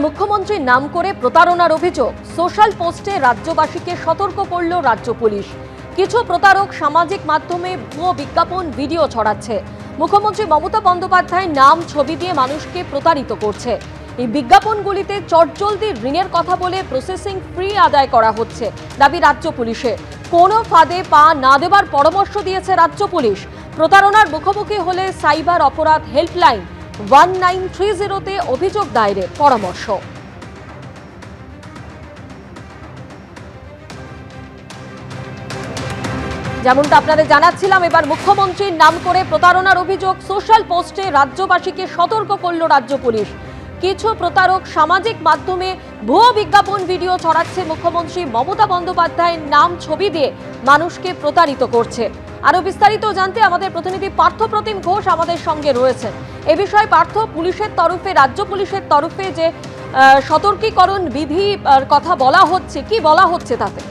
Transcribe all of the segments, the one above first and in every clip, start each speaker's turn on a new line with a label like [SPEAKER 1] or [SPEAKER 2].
[SPEAKER 1] মুখ্যমন্ত্রীর নাম করে প্রতারণার অভিযোগ, সোশ্যাল পোস্টে রাজ্যবাসীকে সতর্ক করল রাজ্য পুলিশ। কিছু প্রতারক সামাজিক মাধ্যমে ভুয়ো বিজ্ঞাপন ভিডিও ছড়াচ্ছে। মুখ্যমন্ত্রী মমতা বন্দ্যোপাধ্যায় নাম ছবি দিয়ে মানুষকে প্রতারিত করছে। এই বিজ্ঞাপনগুলিতে চটজলদি ঋণের কথা বলে প্রসেসিং ফি আদায় করা হচ্ছে দাবি রাজ্য পুলিশের। কোনো ফাঁদে পা না দেবার পরামর্শ দিয়েছে রাজ্য পুলিশ। প্রতারণার মুখোমুখি হলে সাইবার অপরাধ হেল্পলাইন 1930-তে অভিযোগ দায়েরের পরামর্শ। যেমনটা আপনাদের জানাচ্ছিলাম, এবার মুখ্যমন্ত্রীর নাম করে প্রতারণার অভিযোগ, সোশ্যাল পোস্টে রাজ্যবাসীকে সতর্ক করল রাজ্য পুলিশ। কিছু প্রতারক সামাজিক মাধ্যমে ভুয়ো বিজ্ঞাপন ভিডিও ছড়াচ্ছে। মুখ্যমন্ত্রী মমতা বন্দ্যোপাধ্যায়ের নাম ছবি দিয়ে মানুষকে প্রতারিত করছে। আরো বিস্তারিত জানতে আমাদের প্রতিনিধি পার্থপ্রতিম ঘোষ আমাদের সঙ্গে রয়েছেন। এ বিষয়ে পার্থ, পুলিশের তরফে, রাজ্য পুলিশের তরফে যে সতর্কীকরণ বিধি কথা বলা হচ্ছে, কি বলা হচ্ছে তাতে?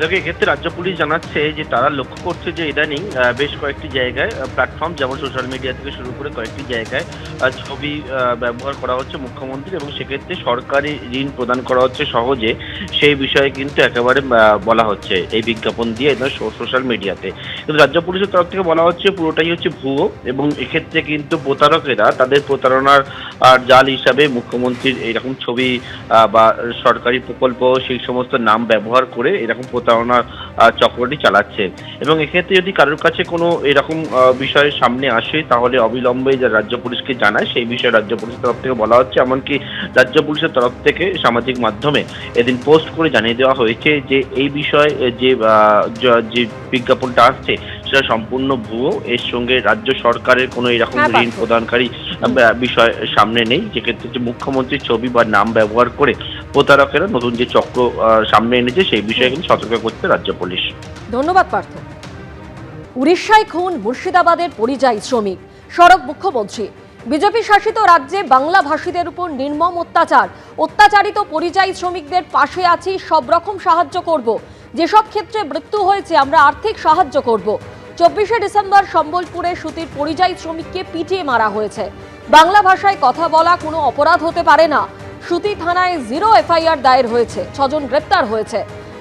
[SPEAKER 2] দেখো, এক্ষেত্রে রাজ্য পুলিশ জানাচ্ছে যে তারা লক্ষ্য করছে যে ইদানিং বেশ কয়েকটি জায়গায় প্ল্যাটফর্ম, যেমন সোশ্যাল মিডিয়া থেকে শুরু করে কয়েকটি জায়গায় ছবি ব্যবহার করা হচ্ছে মুখ্যমন্ত্রী, এবং সেক্ষেত্রে সরকারি ঋণ প্রদান করা হচ্ছে সহজে, সেই বিষয়ে কিন্তু একেবারে বলা হচ্ছে এই বিজ্ঞাপন দিয়ে সোশ্যাল মিডিয়াতে। কিন্তু রাজ্য পুলিশের তরফ থেকে বলা হচ্ছে পুরোটাই হচ্ছে ভুয়ো, এবং এক্ষেত্রে কিন্তু প্রতারকেরা তাদের প্রতারণার জাল হিসাবে মুখ্যমন্ত্রীর এরকম ছবি বা সরকারি প্রকল্প সেই সমস্ত নাম ব্যবহার করে এরকম প্রতারণার চক্রটি চালাচ্ছে। এবং এক্ষেত্রে যদি কারোর কাছে কোনো এরকম বিষয়ের সামনে আসে তাহলে অবিলম্বে যা রাজ্য পুলিশকে জানায়, সেই বিষয়ে রাজ্য পুলিশের তরফ থেকে বলা হচ্ছে। এমনকি রাজ্য পুলিশের তরফ থেকে সামাজিক মাধ্যমে এদিন পোস্ট করে জানিয়ে দেওয়া হয়েছে যে এই বিষয়ে যে বিজ্ঞাপনটা আসছে সেটা সম্পূর্ণ ভুয়ো, এর সঙ্গে রাজ্য সরকারের কোনো এরকম ঋণ প্রদানকারী বিষয় সামনে নেই। যেক্ষেত্রে যে মুখ্যমন্ত্রীর ছবি বা নাম ব্যবহার করে প্রতারকেরা নতুন যে চক্র সামনে এনেছে সেই বিষয়ে কিন্তু সতর্ক করতে রাজ্য পুলিশ।
[SPEAKER 1] ধন্যবাদ পার্থ। উড়িষ্যায় খুন মুর্শিদাবাদের পরিযায়ী শ্রমিক, সরব মুখ্যমন্ত্রী। বিজেপি শাসিত রাজ্যে বাংলা ভাষীদের উপর নির্মম অত্যাচারিত পরিযায়ী শ্রমিকদের পাশে আছি, সব রকম সাহায্য করব। যেসব ক্ষেত্রে মৃত্যু হয়েছে আমরা আর্থিক সাহায্য করব। 24শে ডিসেম্বর সম্বলপুরে সুতির পরিযায়ী শ্রমিককে পিটিয়ে মারা হয়েছে। বাংলা ভাষায় কথা বলা কোনো অপরাধ হতে পারে না। সুতি থানায় 0 এফআইআর দায়ের হয়েছে, 6 জন গ্রেপ্তার হয়েছে।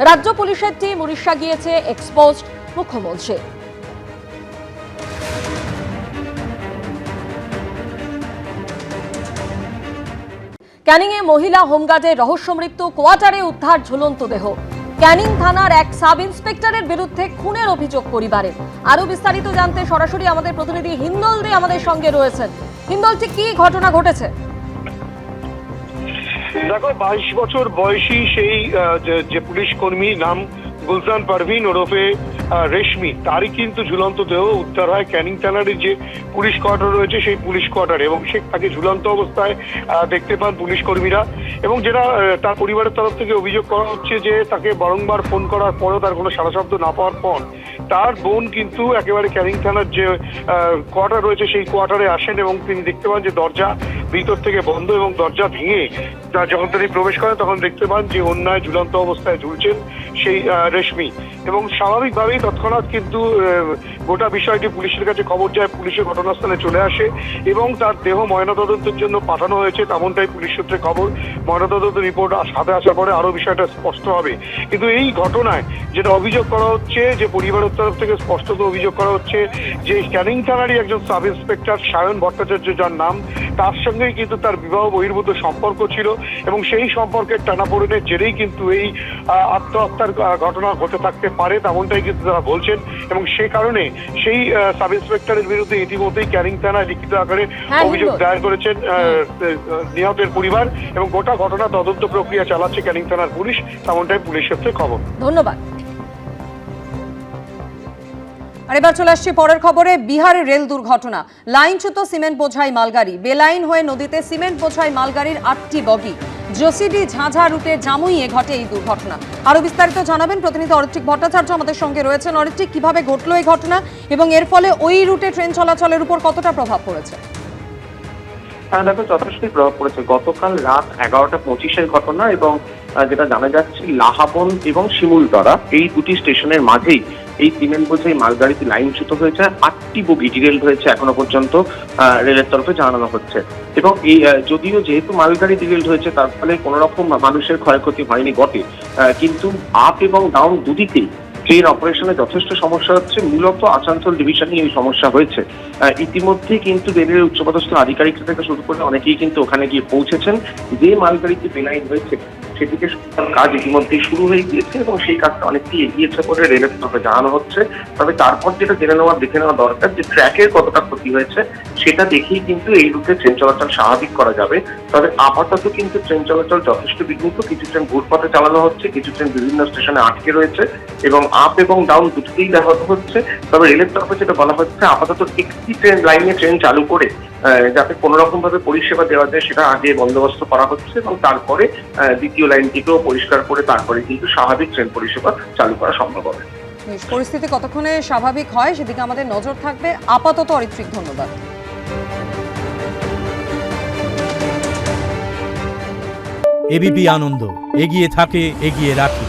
[SPEAKER 1] রাজ্য পুলিশের টিম উড়িষ্যা গিয়েছে, এক্সপোজড মুখ্যমন্ত্রী। ক্যানিংয়ে মহিলা হোমগার্ডের রহস্য মৃত্যু, কোয়ার্টারে উদ্ধার ঝুলন্ত দেহ। ক্যানিং থানার এক সাব ইন্সপেক্টরের বিরুদ্ধে খুনের অভিযোগ পরিবারের। আরো বিস্তারিত জানতে সরাসরি আমাদের প্রতিনিধি হিন্দল দে আমাদের সঙ্গে রয়েছেন। হিন্দল, ঠিক কি ঘটনা ঘটেছে?
[SPEAKER 3] দেখো, 22 বছর বয়সী সেই যে পুলিশ কর্মী, নাম গুলজান পারভিন ওরফে রেশমি, তারই কিন্তু ঝুলন্ত দেহ উদ্ধার হয় ক্যানিং থানার যে পুলিশ কোয়ার্টার রয়েছে সেই পুলিশ কোয়ার্টারে, এবং সে তাকে ঝুলন্ত অবস্থায় দেখতে পান পুলিশ কর্মীরা। এবং যেটা তার পরিবারের তরফ থেকে অভিযোগ করা হচ্ছে যে তাকে বারংবার ফোন করার পরেও তার কোনো সাড়া শব্দ না পাওয়ার পর তার বোন কিন্তু একেবারে ক্যানিং থানার যে কোয়ার্টার রয়েছে সেই কোয়ার্টারে আসেন, এবং তিনি দেখতে পান যে দরজা ভিতর থেকে বন্ধ, এবং দরজা ভেঙে যখন তিনি প্রবেশ করেন তখন দেখতে পান যে অন্যায় ঝুলন্ত অবস্থায় ঝুলছেন সেই রেশমি। এবং স্বাভাবিকভাবেই তৎক্ষণাৎ কিন্তু গোটা বিষয়টি পুলিশের কাছে খবর যায়, পুলিশের ঘটনাস্থলে চলে আসে এবং তার দেহ ময়নাতদন্তের জন্য পাঠানো হয়েছে, তেমনটাই পুলিশ সূত্রে খবর। ময়নাতদন্ত রিপোর্ট হাতে আসার পরে আরো বিষয়টা স্পষ্ট হবে। কিন্তু এই ঘটনায় যেটা অভিযোগ করা হচ্ছে, যে পরিবারের তরফ থেকে স্পষ্টত অভিযোগ করা হচ্ছে যে ক্যানিং থানারই একজন সাব ইন্সপেক্টর সায়ন ভট্টাচার্য, যার নাম, তার সঙ্গেই কিন্তু তার বিবাহ বহির্ভূত সম্পর্ক ছিল, এবং সেই সম্পর্কের টানাপোড়েনের জেরেই কিন্তু এই আত্মহত্যার ঘটনা ঘটে থাকতে পারে, তেমনটাই কিন্তু তারা বলছেন। এবং সে কারণে সেই সাব ইন্সপেক্টরের বিরুদ্ধে ইতিমধ্যেই ক্যানিং থানায় লিখিত আকারে অভিযোগ দায়ের করেছেন নিহতের পরিবার, এবং গোটা ঘটনা তদন্ত প্রক্রিয়া চালাচ্ছে ক্যানিং থানার পুলিশ, তেমনটাই পুলিশ সূত্রে খবর।
[SPEAKER 1] ধন্যবাদ। আর এবার চলে আসছি পরের খবরে। বিহারের রেল দুর্ঘটনা, লাইনচ্যুত সিমেন্ট বোঝাই মালগাড়ি, বেলাইন হয়ে নদীতে সিমেন্ট বোঝাই মালগাড়ির 8টি বগি। জসিডি ঝাঁঝা রুটে জামুইয়ে ঘটে এই দুর্ঘটনা। আরো বিস্তারিত জানাবেন প্রতিনিধি অরিত্রিক ভট্টাচার্য আমাদের সঙ্গে রয়েছেন। অরিত্রিক, কিভাবে ঘটলো এই ঘটনা এবং এর ফলে ওই রুটে ট্রেন চলাচলের উপর কতটা প্রভাব পড়েছে?
[SPEAKER 4] দেখো, যথেষ্ট প্রভাব পড়েছে। গতকাল রাত 11:25-এর ঘটনা, এবং যেটা জানা যাচ্ছে লাহাবন এবং শিমুলতরা এই দুটি স্টেশনের মাঝেই এই সিমেন্ট বোঝাই মালগাড়িতে লাইনচ্যুত হয়েছে। 8টি বগি ডিরেল্ড হয়েছে এখনো পর্যন্ত রেলের তরফে জানানো হচ্ছে। এবং এই যদিও যেহেতু মালগাড়ি ডিরেল্ড হয়েছে তার ফলে কোনো রকম মানুষের ক্ষয়ক্ষতি হয়নি বটে, কিন্তু আপ এবং ডাউন দুদিকেই ট্রেন অপারেশনে যথেষ্ট সমস্যা হচ্ছে। মূলত আসানসোল ডিভিশনে এই সমস্যা হয়েছে। ইতিমধ্যেই কিন্তু রেলের উচ্চপদস্থ আধিকারিক থেকে শুরু করে অনেকেই কিন্তু ওখানে গিয়ে পৌঁছেছেন। যে মালগাড়িতে বেলাইন হয়েছে সেদিকে কাজ ইতিমধ্যেই শুরু হয়ে গিয়েছে এবং সেই কাজটা অনেকটাই এগিয়েছে বলে রেলের তরফে জানানো হচ্ছে। তবে তারপর যেটা দেখে নেওয়া দরকার যে ট্র্যাকের কতটা ক্ষতি হয়েছে সেটা দেখেই কিন্তু এই রুটে ট্রেন চলাচল স্বাভাবিক করা যাবে। তবে আপাতত কিন্তু ট্রেন চলাচল যথেষ্ট বিঘ্নিত। কিছু ট্রেন ঘুরপথে চালানো হচ্ছে, কিছু ট্রেন বিভিন্ন স্টেশনে আটকে রয়েছে এবং আপ এবং ডাউন দুটোতেই ব্যাহত হচ্ছে। তবে রেলের তরফে যেটা বলা হচ্ছে আপাতত একটি লাইনে ট্রেন চালু করে যাতে কোনো রকম ভাবে পরিষেবা দেওয়া যায় সেটা আগে বন্দোবস্ত করা হচ্ছে এবং তারপরে দ্বিতীয় লাইনটিকেও পরিষ্কার করে তারপরে কিন্তু স্বাভাবিক ট্রেন পরিষেবা চালু করা সম্ভব হবে।
[SPEAKER 5] পরিস্থিতি কতক্ষণে স্বাভাবিক হয় সেদিকে আমাদের নজর থাকবে। আপাতত অরিত্রিক ধন্যবাদ।
[SPEAKER 6] এবিপি আনন্দ, এগিয়ে থাকে, এগিয়ে রাখে।